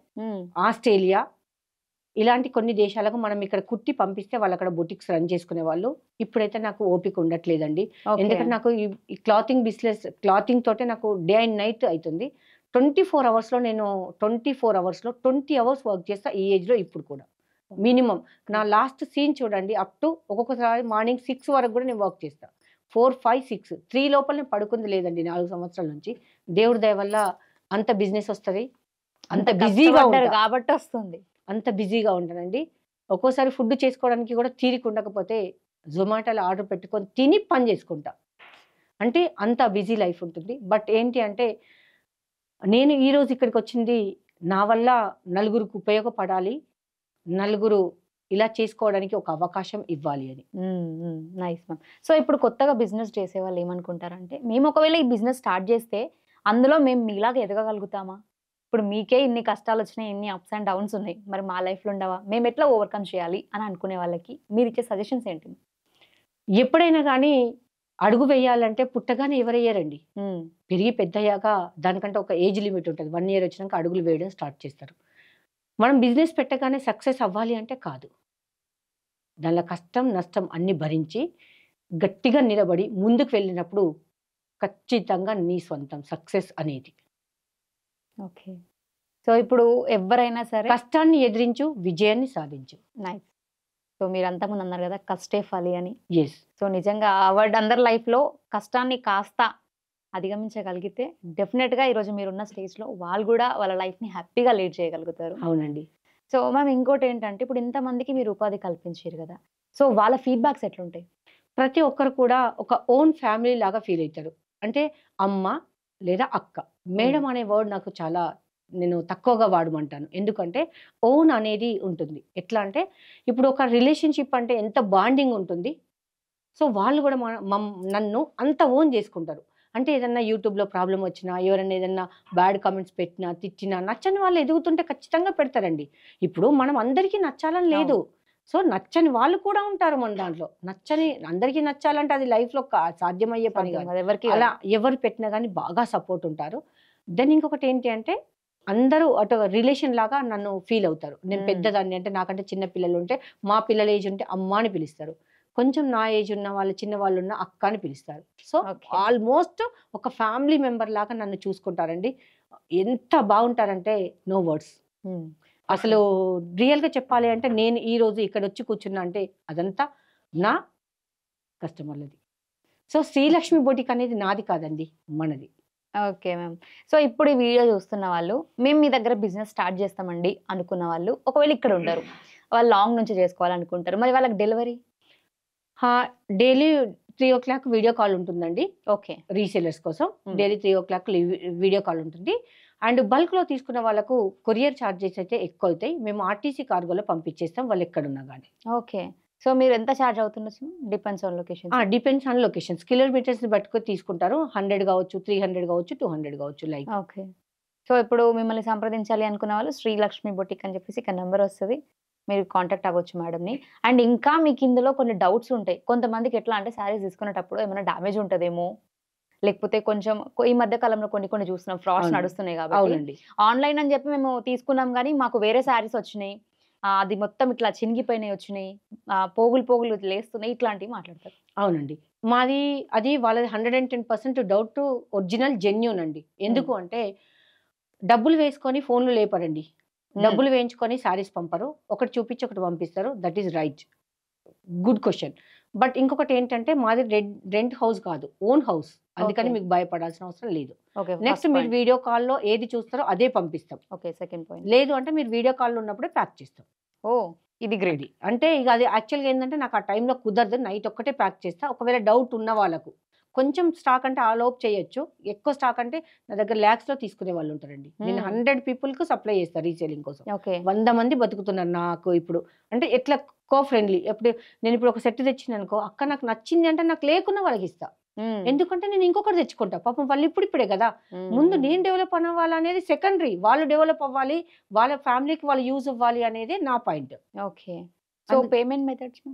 Australia, ఇలాంటి కొన్ని దేశాలకు మనం ఇక్కడ కుట్టి పంపిస్తే వాళ్ళు అక్కడ బొటిక్స్ రన్ చేసుకునే వాళ్ళు. ఇప్పుడైతే నాకు ఓపిక ఉండట్లేదండి. ఎందుకంటే నాకు ఈ క్లాతింగ్ బిజినెస్, క్లాతింగ్ తోటే నాకు డే అండ్ నైట్ అవుతుంది. 24 అవర్స్లో నేను 24 అవర్స్లో 20 అవర్స్ వర్క్ చేస్తా ఈ ఏజ్లో ఇప్పుడు కూడా. మినిమం నా లాస్ట్ సీన్ చూడండి, అప్ టు ఒక్కొక్కసారి మార్నింగ్ 6 వరకు కూడా నేను వర్క్ చేస్తా. 4, 5, 6, 3 లోపల నేను పడుకుంది లేదండి 4 సంవత్సరాల నుంచి. దేవుడి దయ వల్ల అంత బిజినెస్ వస్తుంది, అంత బిజీగా ఉంటా, కాబట్టి వస్తుంది. అంత బిజీగా ఉంటానండి. ఒక్కోసారి ఫుడ్ చేసుకోవడానికి కూడా తీరిక ఉండకపోతే జొమాటోలో ఆర్డర్ పెట్టుకొని తిని పని చేసుకుంటా. అంటే అంత బిజీ లైఫ్ ఉంటుంది. బట్ ఏంటి అంటే నేను ఈరోజు ఇక్కడికి వచ్చింది నా వల్ల నలుగురికి ఉపయోగపడాలి, నలుగురు ఇలా చేసుకోవడానికి ఒక అవకాశం ఇవ్వాలి అని. Nice ma'am. సో ఇప్పుడు కొత్తగా బిజినెస్ చేసే వాళ్ళు ఏమనుకుంటారంటే, మేము ఒకవేళ ఈ బిజినెస్ స్టార్ట్ చేస్తే అందులో మేము మీలాగా ఎదగగలుగుతామా? ఇప్పుడు మీకే ఇన్ని కష్టాలు వచ్చినాయి, ఇన్ని అప్స్ అండ్ డౌన్స్ ఉన్నాయి, మరి మా లైఫ్లో ఉండవా? మేము ఎట్లా ఓవర్కమ్ చేయాలి అని అనుకునే వాళ్ళకి మీరు ఇచ్చే సజెషన్స్ ఏంటి? ఎప్పుడైనా కానీ అడుగు వేయాలంటే పుట్టగానే ఎవరయ్యారండి, పెరిగి పెద్దయ్యాక దానికంటే ఒక ఏజ్ లిమిట్ ఉంటుంది. 1 ఇయర్ వచ్చినాక అడుగులు వేయడం స్టార్ట్ చేస్తారు. మనం బిజినెస్ పెట్టగానే సక్సెస్ అవ్వాలి అంటే కాదు. దానిలో కష్టం నష్టం అన్ని భరించి గట్టిగా నిలబడి ముందుకు వెళ్ళినప్పుడు ఖచ్చితంగా నీ సొంతం సక్సెస్ అనేది. ఓకే. సో ఇప్పుడు ఎవరైనా సరే కష్టాన్ని ఎదిరించు, విజయాన్ని సాధించు. నైస్. సో మీరు అంతకుముందు అన్నారు కదా కష్టే ఫలి అని. ఎస్. సో నిజంగా ఆ వర్డ్ అందరి లైఫ్లో కష్టాన్ని కాస్త అధిగమించగలిగితే డెఫినెట్గా ఈరోజు మీరున్న స్టేజ్లో వాళ్ళు కూడా వాళ్ళ లైఫ్ని హ్యాపీగా లీడ్ చేయగలుగుతారు. అవునండి. సో మ్యామ్ ఇంకోటి ఏంటంటే ఇప్పుడు ఇంతమందికి మీరు ఉపాధి కల్పించారు కదా, సో వాళ్ళ ఫీడ్బ్యాక్స్ ఎట్లుంటాయి? ప్రతి ఒక్కరు కూడా ఒక ఓన్ ఫ్యామిలీ లాగా ఫీల్ అవుతారు. అంటే అమ్మ లేదా అక్క. మేడం అనే వర్డ్ నాకు చాలా, నేను తక్కువగా వాడమంటాను. ఎందుకంటే ఓన్ అనేది ఉంటుంది. ఎట్లా అంటే ఇప్పుడు ఒక రిలేషన్షిప్ అంటే ఎంత బాండింగ్ ఉంటుంది. సో వాళ్ళు కూడా నన్ను అంత ఓన్ చేసుకుంటారు. అంటే ఏదన్నా యూట్యూబ్లో ప్రాబ్లం వచ్చినా, ఎవరైనా ఏదన్నా బ్యాడ్ కామెంట్స్ పెట్టినా, తిట్టినా, నచ్చని వాళ్ళు ఎదుగుతుంటే ఖచ్చితంగా పెడతారండి. ఇప్పుడు మనం అందరికీ నచ్చాలని లేదు. సో నచ్చని వాళ్ళు కూడా ఉంటారు మన దాంట్లో. నచ్చని అందరికీ నచ్చాలంటే అది లైఫ్లో సాధ్యమయ్యే పని కాదు. ఎవరికి అలా ఎవరు పెట్టినా కానీ బాగా సపోర్ట్ ఉంటారు. దెన్ ఇంకొకటి ఏంటి అంటే అందరూ అటు రిలేషన్ లాగా నన్ను ఫీల్ అవుతారు. నేను పెద్దదాన్ని అంటే నాకంటే చిన్న పిల్లలు ఉంటే మా పిల్లల ఏజ్ ఉంటే అమ్మ అని పిలుస్తారు. కొంచెం నా ఏజ్ ఉన్న వాళ్ళు, చిన్న వాళ్ళు ఉన్న అక్క అని పిలుస్తారు. సో ఆల్మోస్ట్ ఒక ఫ్యామిలీ మెంబర్ లాగా నన్ను చూసుకుంటారండి. ఎంత బాగుంటారంటే నో వర్డ్స్. అసలు రియల్గా చెప్పాలి అంటే నేను ఈ రోజు ఇక్కడ వచ్చి కూర్చున్నా అంటే అదంతా నా కస్టమర్లది. సో శ్రీలక్ష్మి బొటిక్ అనేది నాది కాదండి, మనది. Okay ma'am. సో ఇప్పుడు ఈ వీడియో చూస్తున్న వాళ్ళు మేము మీ దగ్గర బిజినెస్ స్టార్ట్ చేస్తామండి అనుకున్న వాళ్ళు ఒకవేళ ఇక్కడ ఉండరు, వాళ్ళు లాంగ్ నుంచి చేసుకోవాలనుకుంటారు, మరి వాళ్ళకి delivery daily 3 o'clock video call ఉంటుందండి. ఓకే. రీసేలర్స్ కోసం డైలీ 3 o'clock వీడియో కాల్ ఉంటుంది. అండ్ బల్క్లో తీసుకున్న వాళ్ళకు కొరియర్ ఛార్జెస్ అయితే ఎక్కువ అవుతాయి. మేము ఆర్టీసీ కార్గోలో పంపించేస్తాం వాళ్ళు ఎక్కడున్నా కానీ. ఓకే. సో మీరు ఎంత ఛార్జ్ అవుతుండొచ్చు? Depends on location. Depends on locations. కిలోమీటర్స్ని పట్టుకొని తీసుకుంటారు. 100 కావచ్చు, 300 కావచ్చు, 200 కావచ్చు లైక్. ఓకే. సో ఇప్పుడు మిమ్మల్ని సంప్రదించాలి అనుకున్న వాళ్ళు శ్రీలక్ష్మి బొటిక్ అని చెప్పేసి ఇక్కడ నెంబర్ వస్తుంది, మీరు కాంటాక్ట్ అవ్వచ్చు మేడంని. అండ్ ఇంకా మీకు ఇందులో కొన్ని డౌట్స్ ఉంటాయి. కొంతమందికి ఎట్లా అంటే శారీస్ తీసుకునేటప్పుడు ఏమైనా డ్యామేజ్ ఉంటుందేమో, లేకపోతే కొంచెం ఈ మధ్య కాలంలో కొన్ని చూస్తున్నాం ఫ్రాడ్స్ నడుస్తున్నాయి కాబట్టి ఆన్లైన్ అని చెప్పి మేము తీసుకున్నాం కానీ మాకు వేరే శారీస్ వచ్చినాయి, అది మొత్తం ఇట్లా చినిగిపోయినాయి వచ్చినాయి, పోగులు లేస్తున్నాయి, ఇట్లాంటివి మాట్లాడతారు. అవునండి. మాది అది వాళ్ళది 110% డౌట్ ఒరిజినల్ జెన్యూన్ అండి. ఎందుకు అంటే డబ్బులు వేసుకొని ఫోన్లు లేపరండి, డబ్బులు వేయించుకొని శారీస్ పంపరు, ఒకటి చూపించి ఒకటి పంపిస్తారు. That is right, good question. But ఇంకొకటి ఏంటంటే మాది రెంట్ హౌస్ కాదు, ఓన్ హౌస్. అందుకని మీకు భయపడాల్సిన అవసరం లేదు. నెక్స్ట్ మీరు వీడియో కాల్లో ఏది చూస్తారో అదే పంపిస్తాం. ఓకే. సెకండ్ పాయింట్, లేదు అంటే మీరు వీడియో కాల్లో ఉన్నప్పుడే ప్యాక్ చేస్తాం. ఓ ఇది గ్రేట్. అంటే ఇక అది యాక్చువల్గా ఏంటంటే నాకు ఆ టైంలో కుదరదు, నైట్ ఒక్కటే ప్యాక్ చేస్తా. ఒకవేళ డౌట్ ఉన్న వాళ్ళకు కొంచెం స్టాక్ అంటే ఆ లోపు చేయొచ్చు, ఎక్కువ స్టాక్ అంటే నా దగ్గర ల్యాక్స్లో తీసుకునే వాళ్ళు ఉంటారండి. నేను 100 పీపుల్కి సప్లై చేస్తాను రీసేలింగ్ కోసం. 100 మంది బతుకుతున్నారు నాకు ఇప్పుడు. అంటే ఎట్లా కో ఫ్రెండ్లీ. నేను ఇప్పుడు ఒక సెట్ తెచ్చిన అనుకో, అక్క నాకు నచ్చింది అంటే నాకు లేకున్నా వాళ్ళకి ఇస్తా. ఎందుకంటే నేను ఇంకొకటి తెచ్చుకుంటా, పాపం వాళ్ళు ఇప్పుడిప్పుడే కదా. ముందు నేను డెవలప్ అవ్వాలి అనేది సెకండరీ, వాళ్ళు డెవలప్ అవ్వాలి, వాళ్ళ ఫ్యామిలీకి వాళ్ళు యూజ్ అవ్వాలి అనేది నా point. Okay. So payment methods?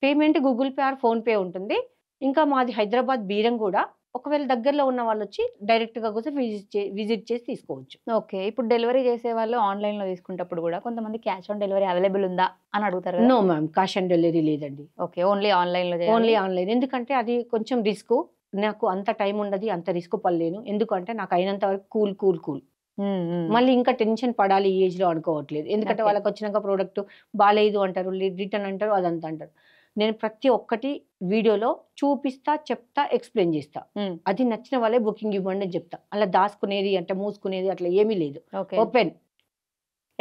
Payment Google Pay or PhonePe ఉంటుంది. ఇంకా మాది హైదరాబాద్ బీరం కూడా. ఒకవేళ దగ్గరలో ఉన్న వాళ్ళు వచ్చి డైరెక్ట్ గా కూడా విజిట్ చేసి తీసుకోవచ్చు. ఓకే. ఇప్పుడు డెలివరీ చేసే వాళ్ళు ఆన్లైన్ లో తీసుకునేటప్పుడు కూడా కొంతమంది క్యాష్ ఆన్ డెలివరీ అవైలబుల్ ఉందా అని అడుగుతారు. No ma'am, cash on delivery లేదండి. ఓకే, ఓన్లీ ఆన్లైన్ లో. Only online. ఎందుకంటే అది కొంచెం రిస్క్, నాకు అంత టైం ఉండదు, అంత రిస్క్ పడలేను. ఎందుకంటే నాకు అయినంత వరకు కూల్ మళ్ళీ ఇంకా టెన్షన్ పడాలి ఈ ఏజ్ లో అనుకోవట్లేదు. ఎందుకంటే వాళ్ళకి వచ్చినాక ప్రోడక్ట్ బాగాలేదు అంటారు, రిటర్న్ అంటారు, అదంతా అంటారు. నేను ప్రతి ఒక్కటి వీడియోలో చూపిస్తా, చెప్తా, ఎక్స్ప్లెయిన్ చేస్తా. అది నచ్చిన వాళ్ళే బుకింగ్ ఇవ్వండి అని చెప్తా. అలా దాచుకునేది అంటే మూసుకునేది అట్లా ఏమీ లేదు. ఓపెన్.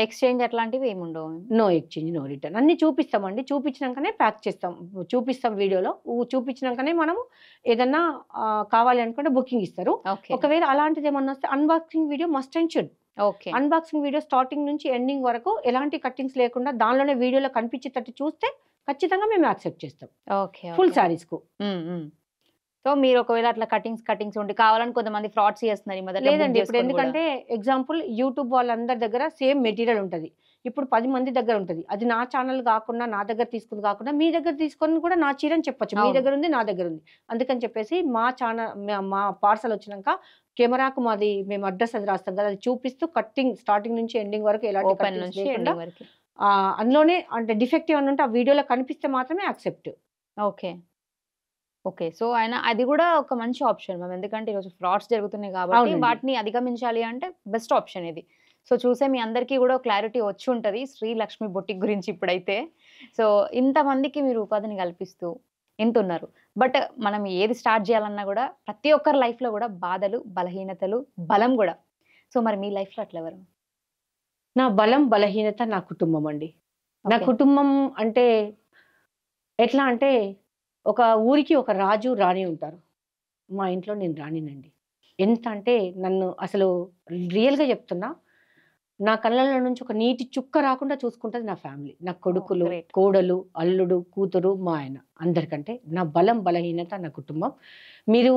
ఎక్స్చేంజ్ అట్లాంటివి ఏమి ఉండవు. No exchange, no return. అన్ని చూపిస్తామండి, చూపించినాకనే ప్యాక్ చేస్తాం, చూపిస్తాం వీడియోలో. చూపించినాకనే మనము ఏదన్నా కావాలి అనుకుంటే బుకింగ్ ఇస్తారు. ఒకవేళ అలాంటిది ఏమన్నా వస్తే unboxing video must and should. Unboxing video starting నుంచి ఎండింగ్ వరకు ఎలాంటి కట్టింగ్స్ లేకుండా దానిలోనే వీడియోలో కనిపించేటట్టు చూస్తే ఖచ్చితంగా మేము యాక్సెప్ట్ చేస్తాం. ఫుల్ సారీస్ కు. సో మీరు ఒకవేళ అట్లా కటింగ్స్ ఉండి కావాలని కొంతమంది ఫ్రాడ్స్ చేస్తున్నారు. లేదండి, ఇప్పుడు ఎందుకంటే ఎగ్జాంపుల్ యూట్యూబ్ వాళ్ళందరి దగ్గర సేమ్ మెటీరియల్ ఉంటుంది. ఇప్పుడు 10 మంది దగ్గర ఉంటుంది. అది నా ఛానల్ కాకుండా, నా దగ్గర తీసుకుంది కాకుండా మీ దగ్గర తీసుకొని కూడా నా చీరని చెప్పొచ్చు, మీ దగ్గర ఉంది, నా దగ్గర ఉంది. అందుకని చెప్పేసి మా ఛానల్, మా పార్సల్ వచ్చినాక కెమెరాకు మాది మేము అడ్రస్ అది రాస్తాం కదా, అది చూపిస్తూ కట్టింగ్ స్టార్టింగ్ నుంచి ఎండింగ్ వరకు ఎలాంటి అందులోనే అంటే డిఫెక్టివ్ అని ఉంటే ఆ వీడియోలో కనిపిస్తే మాత్రమే యాక్సెప్ట్. ఓకే. సో ఆయన అది కూడా ఒక మంచి ఆప్షన్ మ్యామ్. ఎందుకంటే ఈరోజు ఫ్రాడ్స్ జరుగుతున్నాయి కాబట్టి వాటిని అధిగమించాలి అంటే బెస్ట్ ఆప్షన్ ఇది. సో చూసే మీ అందరికీ కూడా క్లారిటీ వచ్చి ఉంటుంది శ్రీలక్ష్మి బొటిక్ గురించి ఇప్పుడైతే. సో ఇంతమందికి మీరు ఉపాధిని కల్పిస్తూ ఉన్నారు. బట్ మనం ఏది స్టార్ట్ చేయాలన్నా కూడా ప్రతి ఒక్కరి లైఫ్లో కూడా బాధలు, బలహీనతలు, బలం కూడా. సో మరి మీ లైఫ్లో అట్లా ఎవరు? నా బలం, బలహీనత నా కుటుంబం అండి. నా కుటుంబం అంటే ఎట్లా అంటే ఒక ఊరికి ఒక రాజు, రాణి ఉంటారు. మా ఇంట్లో నేను రాణినండి. ఎంత అంటే నన్ను అసలు రియల్గా చెప్తున్నా, నా కళ్ళలో నుంచి ఒక నీటి చుక్క రాకుండా చూసుకుంటుంది నా ఫ్యామిలీ. నా కొడుకులు, కోడలు, అల్లుడు, కూతురు, మా ఆయన. అందరికంటే నా బలం, బలహీనత నా కుటుంబం. మీరు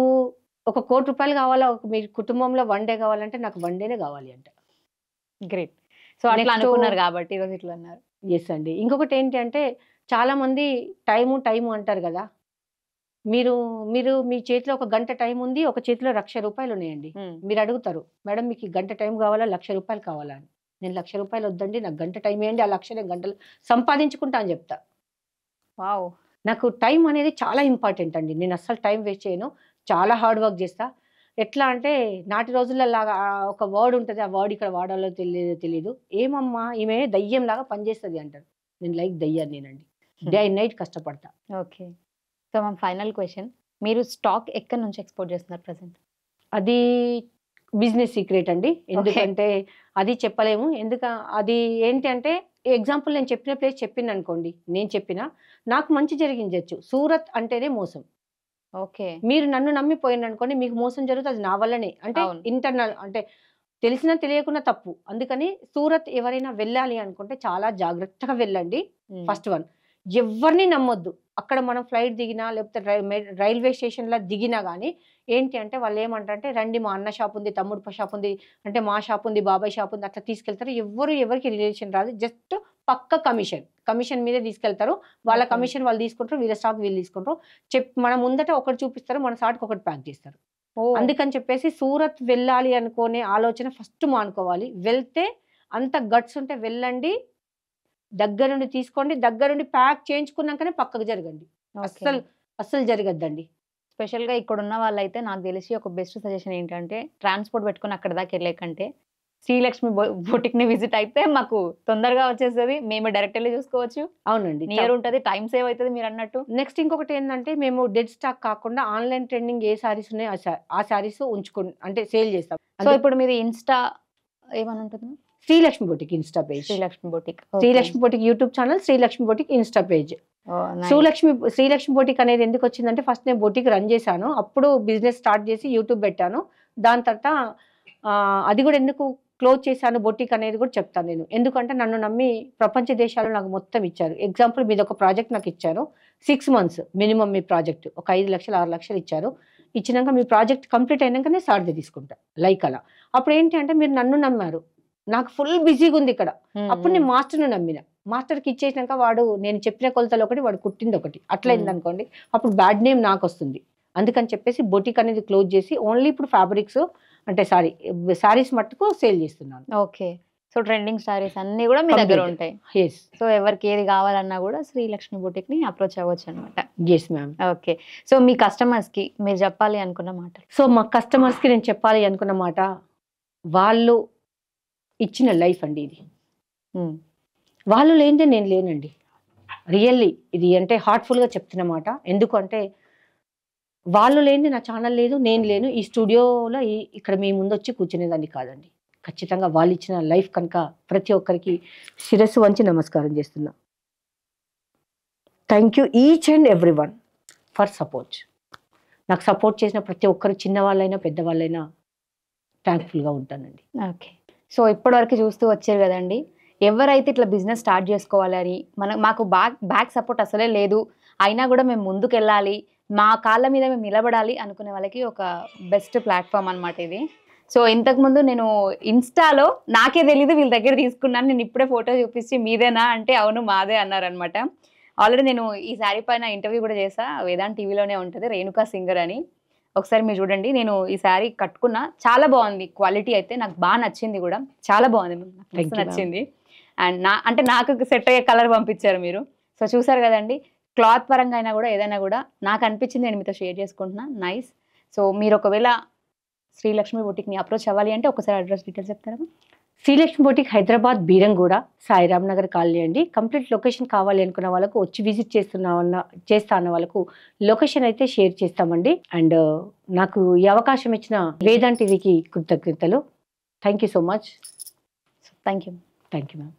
ఒక ₹1 కోటి కావాలా, మీ కుటుంబంలో 1 డే కావాలంటే నాకు 1 డేనే కావాలి అంట. గ్రేట్. సో అట్లా అనుకున్నారు కాబట్టి ఈరోజు ఇట్లా అన్నారు. ఎస్ అండి. ఇంకొకటి ఏంటి అంటే చాలా మంది టైము అంటారు కదా. మీరు మీ చేతిలో ఒక గంట టైం ఉంది, ఒక చేతిలో ₹1,00,000 ఉన్నాయండి. మీరు అడుగుతారు, మేడం మీకు గంట టైం కావాలా, ₹1,00,000 కావాలా అని. నేను ₹1,00,000 వద్దండి, నాకు గంట టైం వేయండి, ఆ 1,00,000 గంటలు సంపాదించుకుంటా అని చెప్తా. వావ్. నాకు టైం అనేది చాలా ఇంపార్టెంట్ అండి. నేను అస్సలు టైం వేస్ట్ చేయను, చాలా హార్డ్ వర్క్ చేస్తా. ఎట్లా అంటే నాటి రోజుల్లో లాగా ఒక వర్డ్ ఉంటుంది, ఆ వర్డ్ ఇక్కడ వాడాలో తెలియదు. ఏమమ్మా ఈమె దయ్యం లాగా పనిచేస్తుంది అంటారు. నేను లైక్ దయ్యాన్ని నేనండి, డే అండ్ నైట్ కష్టపడతా. Okay. So ma'am final question, మీరు స్టాక్ ఎక్కడి నుంచి ఎక్స్పోర్ట్ చేస్తున్నారు ప్రెసెంట్? అది బిజినెస్ సీక్రెట్ అండి, ఎందుకంటే అది చెప్పలేము. అది ఏంటి అంటే ఎగ్జాంపుల్ నేను చెప్పిన ప్లేస్ చెప్పింది అనుకోండి, నేను చెప్పినా నాకు మంచి జరిగించచ్చు. సూరత్ అంటేనే మోసం. ఓకే. మీరు నన్ను నమ్మిపోయింది అనుకోండి, మీకు మోసం జరుగుతుంది, అది నా వల్లనే. అంటే ఇంటర్నల్ అంటే తెలిసినా తెలియకుండా తప్పు. అందుకని సూరత్ ఎవరైనా వెళ్ళాలి అనుకుంటే చాలా జాగ్రత్తగా వెళ్ళండి. ఫస్ట్ వన్, ఎవరిని నమ్మొద్దు. అక్కడ మనం ఫ్లైట్ దిగినా లేకపోతే రైల్వే స్టేషన్లో దిగినా కానీ ఏంటి అంటే వాళ్ళు ఏమంటారంటే, రండి మా అన్న షాప్ ఉంది, తమ్ముడు షాప్ ఉంది, అంటే మా షాప్ ఉంది, బాబాయ్ షాప్ ఉంది, అట్లా తీసుకెళ్తారు. ఎవరికి రిలేషన్ రాదు, జస్ట్ పక్క కమిషన్ మీదే తీసుకెళ్తారు. వాళ్ళ కమిషన్ వాళ్ళు తీసుకుంటారు, వీళ్ళ స్టాక్ వీళ్ళు తీసుకుంటారు. మన ముందట ఒకటి చూపిస్తారు, మన సాటికి ఒకటి ప్యాక్ చేస్తారు. అందుకని చెప్పేసి సూరత్ వెళ్ళాలి అనుకునే ఆలోచన ఫస్ట్ మానుకోవాలి. వెళ్తే అంత గట్స్ ఉంటే వెళ్ళండి, దగ్గరుండి తీసుకోండి, దగ్గరుండి ప్యాక్ చేయించుకున్నాకనే పక్కకు జరగండి. అస్సలు జరగద్దండి. స్పెషల్గా ఇక్కడ ఉన్న వాళ్ళైతే నాకు తెలిసి ఒక బెస్ట్ సజెషన్ ఏంటంటే, ట్రాన్స్పోర్ట్ పెట్టుకుని అక్కడ దాకా వెళ్ళే కంటే శ్రీలక్ష్మి బొటిక్ ని విజిట్ అయితే మాకు తొందరగా వచ్చేస్తుంది, మేము డైరెక్ట్ వెళ్ళి చూసుకోవచ్చు. అవునండి, నియర్ ఉంటుంది, టైం సేవ్ అవుతుంది మీరు అన్నట్టు. నెక్స్ట్ ఇంకొకటి ఏంటంటే, మేము డెడ్ స్టాక్ కాకుండా ఆన్లైన్ ట్రెండింగ్ ఏ సారీస్ ఉన్నాయో ఆ సారీస్ ఉంచుకుని అంటే సేల్ చేస్తాం. సో ఇప్పుడు మీది ఇన్స్టా ఏమని ఉంటుంది? Srilakshmi boutique Insta page, Srilakshmi boutique YouTube channel, Srilakshmi boutique Insta page. Srilakshmi boutique అనేది ఎందుకు వచ్చిందంటే, ఫస్ట్ నేను బొటిక్ రన్ చేశాను, అప్పుడు బిజినెస్ స్టార్ట్ చేసి యూట్యూబ్ పెట్టాను. దాని తర్వాత అది కూడా ఎందుకు క్లోజ్ చేశాను బొటిక్ అనేది కూడా చెప్తాను నేను. ఎందుకంటే నన్ను నమ్మి ప్రపంచ దేశాలు నాకు మొత్తం ఇచ్చారు. ఎగ్జాంపుల్ మీద ఒక ప్రాజెక్ట్ నాకు ఇచ్చారు, 6 months మినిమం మీ ప్రాజెక్ట్ ఒక 5 లక్షలు 6 లక్షలు ఇచ్చారు. ఇచ్చినాక మీ ప్రాజెక్ట్ కంప్లీట్ అయినాకనే సార్ది తీసుకుంటా లైక్ అలా. అప్పుడు ఏంటి అంటే మీరు నన్ను నమ్మారు, నాకు ఫుల్ బిజీగా ఉంది ఇక్కడ. అప్పుడు నేను మాస్టర్ను నమ్మిన, మాస్టర్కి ఇచ్చేసినాక వాడు నేను చెప్పిన కొలతలు ఒకటి వాడు కుట్టింది ఒకటి అట్లా అయింది అనుకోండి, అప్పుడు బ్యాడ్ నేమ్ నాకు వస్తుంది. అందుకని చెప్పేసి బొటిక్ అనేది క్లోజ్ చేసి ఓన్లీ ఇప్పుడు ఫ్యాబ్రిక్స్ అంటే సారీస్ మట్టుకు సేల్ చేస్తున్నాను. ఓకే. సో ట్రెండింగ్ సారీస్ అన్ని కూడా మీ దగ్గర ఉంటాయి. ఎస్. సో ఎవరికి ఏది కావాలన్నా కూడా శ్రీలక్ష్మి బొటిక్ ని అప్రోచ్ అవ్వచ్చు అనమాట. Yes ma'am. ఓకే. సో మీ కస్టమర్స్ కి మీరు చెప్పాలి అనుకున్న మాట? సో మా కస్టమర్స్కి నేను చెప్పాలి అనుకున్న మాట, వాళ్ళు ఇచ్చిన లైఫ్ అండి ఇది. వాళ్ళు లేనిదే నేను లేనండి. రియల్లీ ఇది అంటే హార్ట్ఫుల్గా చెప్తున్నమాట. ఎందుకంటే వాళ్ళు లేనిదే నా ఛానల్ లేదు, నేను లేను ఈ స్టూడియోలో ఇక్కడ మీ ముందు వచ్చి కూర్చునేదాన్ని కాదండి. ఖచ్చితంగా వాళ్ళు ఇచ్చిన లైఫ్ కనుక ప్రతి ఒక్కరికి శిరస్సు వంచి నమస్కారం చేస్తున్నా. Thank you each and every one for support. నాకు సపోర్ట్ చేసిన ప్రతి ఒక్కరు చిన్నవాళ్ళైనా పెద్దవాళ్ళైనా థ్యాంక్ఫుల్గా ఉంటానండి. ఓకే. సో ఇప్పటివరకు చూస్తూ వచ్చారు కదండి, ఎవరైతే ఇట్లా బిజినెస్ స్టార్ట్ చేసుకోవాలని మాకు బ్యాక్ సపోర్ట్ అసలే లేదు, అయినా కూడా మేము ముందుకు వెళ్ళాలి, మా కాళ్ళ మీద మేము నిలబడాలి అనుకునే వాళ్ళకి ఒక బెస్ట్ ప్లాట్ఫామ్ అనమాట ఇది. సో ఇంతకుముందు నేను ఇన్స్టాలో నాకే తెలీదు వీళ్ళ దగ్గర తీసుకున్నాను, నేను ఇప్పుడే ఫోటో చూపించి మీదేనా అంటే అవును మాదే అన్నారనమాట. ఆల్రెడీ నేను ఈ శారీ పైన ఇంటర్వ్యూ కూడా చేసా, వేదాంత్ టీవీలోనే ఉంటుంది, రేణుకా సింగర్ అని. ఒకసారి మీరు చూడండి. నేను ఈ శారీ కట్టుకున్నా, చాలా బాగుంది, క్వాలిటీ అయితే నాకు బాగా నచ్చింది కూడా, చాలా బాగుంది, నాకు నచ్చింది. అండ్ నాకు సెట్ అయ్యే కలర్ పంపించారు మీరు. సో చూసారు కదండి, క్లాత్ పరంగా అయినా కూడా ఏదైనా కూడా నాకు అనిపించింది నేను మీతో షేర్ చేసుకుంటున్నా. నైస్. సో మీరు ఒకవేళ శ్రీలక్ష్మి బొటిక్ని అప్రోచ్ అవ్వాలి అంటే ఒకసారి అడ్రస్ డీటెయిల్స్ చెప్తారా? శ్రీలక్ష్మి బొటిక్ హైదరాబాద్ బీరంగూడ సాయిరామ్ నగర్ కాలనీ అండి. కంప్లీట్ లొకేషన్ కావాలి అనుకున్న వాళ్ళకు, వచ్చి విజిట్ చేస్తా అన్న వాళ్ళకు లొకేషన్ అయితే షేర్ చేస్తామండి. అండ్ నాకు ఈ అవకాశం ఇచ్చిన వేదాంత్ టీవీకి కృతజ్ఞతలు. Thank you so much. Thank you. Thank you ma'am.